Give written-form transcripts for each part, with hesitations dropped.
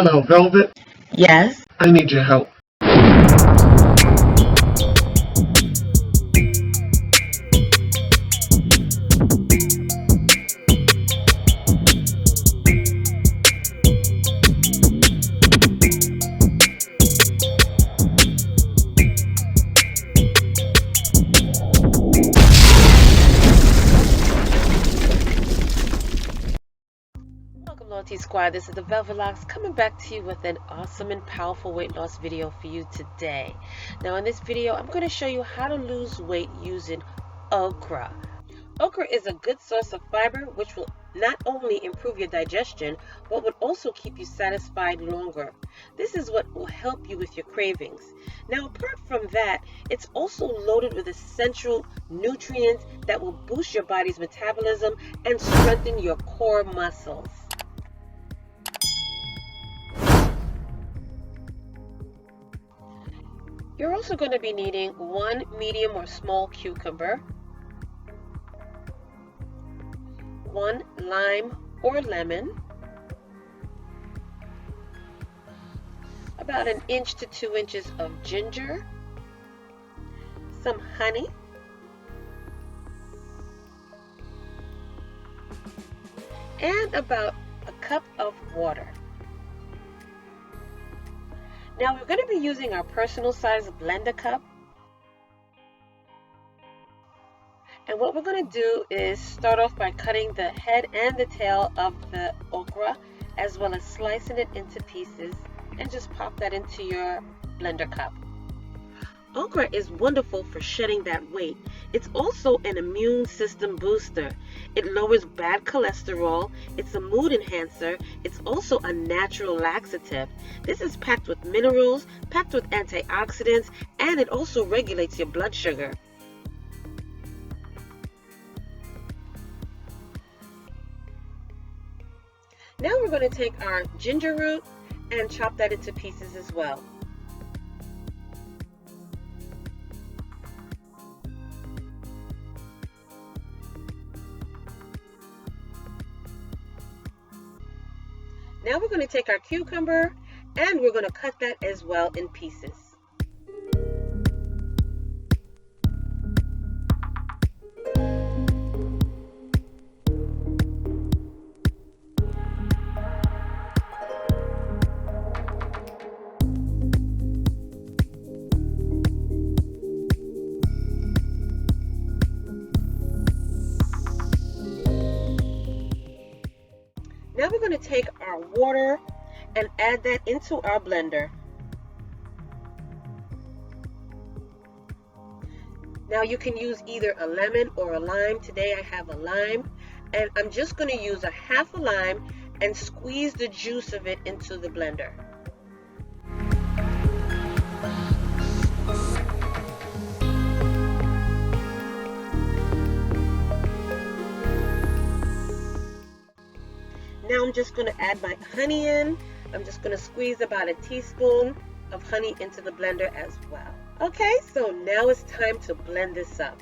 Hello, Velvet. Yes. I need your help. Welcome, Loyalty Squad. This is the Beverages coming back to you with an awesome and powerful weight loss video for you today. Now, in this video, I'm going to show you how to lose weight using okra. Okra is a good source of fiber, which will not only improve your digestion, but would also keep you satisfied longer. This is what will help you with your cravings. Now, apart from that, it's also loaded with essential nutrients that will boost your body's metabolism and strengthen your core muscles. You're also going to be needing 1 medium or small cucumber, 1 lime or lemon, about 1 inch to 2 inches of ginger, some honey, and about 1 cup of water. Now we're going to be using our personal size blender cup. And what we're going to do is start off by cutting the head and the tail of the okra, as well as slicing it into pieces, and just pop that into your blender cup. Okra is wonderful for shedding that weight. It's also an immune system booster. It lowers bad cholesterol. It's a mood enhancer. It's also a natural laxative. This is packed with minerals, packed with antioxidants, and it also regulates your blood sugar. Now we're going to take our ginger root and chop that into pieces as well. Now we're going to take our cucumber and we're going to cut that as well in pieces. Now we're going to take our water and add that into our blender. Now you can use either a lemon or a lime. Today I have a lime, and I'm just going to use 1/2 a lime and squeeze the juice of it into the blender. Now I'm just going to add my honey in. I'm just going to squeeze about 1 teaspoon of honey into the blender as well. Okay, so now it's time to blend this up.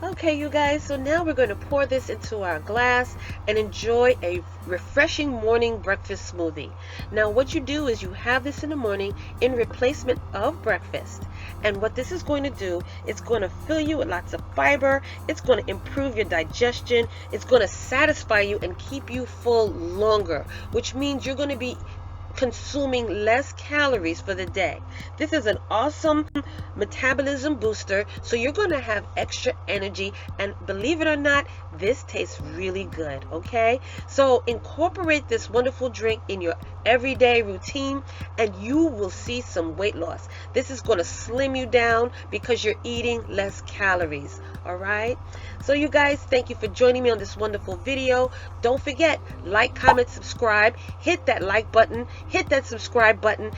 Okay, you guys, so now we're going to pour this into our glass and enjoy a refreshing morning breakfast smoothie. Now, what you do is you have this in the morning in replacement of breakfast. And what this is going to do, it's going to fill you with lots of fiber. It's going to improve your digestion. It's going to satisfy you and keep you full longer, which means you're going to be consuming less calories for the day. This is an awesome metabolism booster, so you're going to have extra energy, and believe it or not, this tastes really good. Okay, so incorporate this wonderful drink in your everyday routine, and you will see some weight loss. This is going to slim you down because you're eating less calories. All right, so you guys, thank you for joining me on this wonderful video. Don't forget, like, comment, subscribe, hit that like button, hit that subscribe button,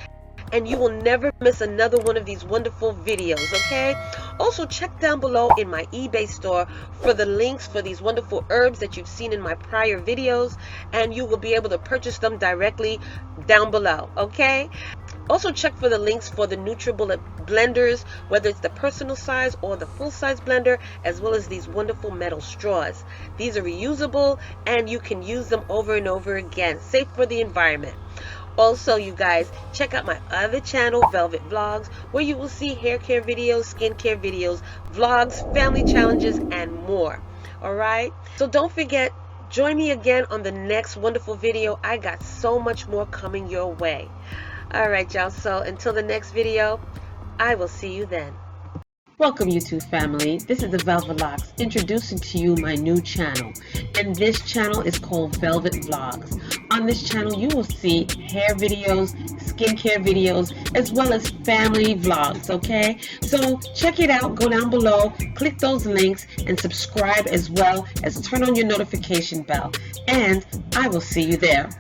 and you will never miss another one of these wonderful videos. Okay, also check down below in my eBay store for the links for these wonderful herbs that you've seen in my prior videos, and you will be able to purchase them directly down below. Okay, also check for the links for the NutriBullet blenders, whether it's the personal size or the full size blender, as well as these wonderful metal straws. These are reusable and you can use them over and over again, safe for the environment. Also, you guys, check out my other channel, Velvet Vlogs, where you will see hair care videos, skincare videos, vlogs, family challenges, and more. Alright? So don't forget, join me again on the next wonderful video. I got so much more coming your way. Alright, y'all. So until the next video, I will see you then. Welcome, YouTube family. This is the Velvet Vlogs, introducing to you my new channel. And this channel is called Velvet Vlogs. On this channel, you will see hair videos, skincare videos, as well as family vlogs, okay? So check it out. Go down below, click those links, and subscribe, as well as turn on your notification bell. And I will see you there.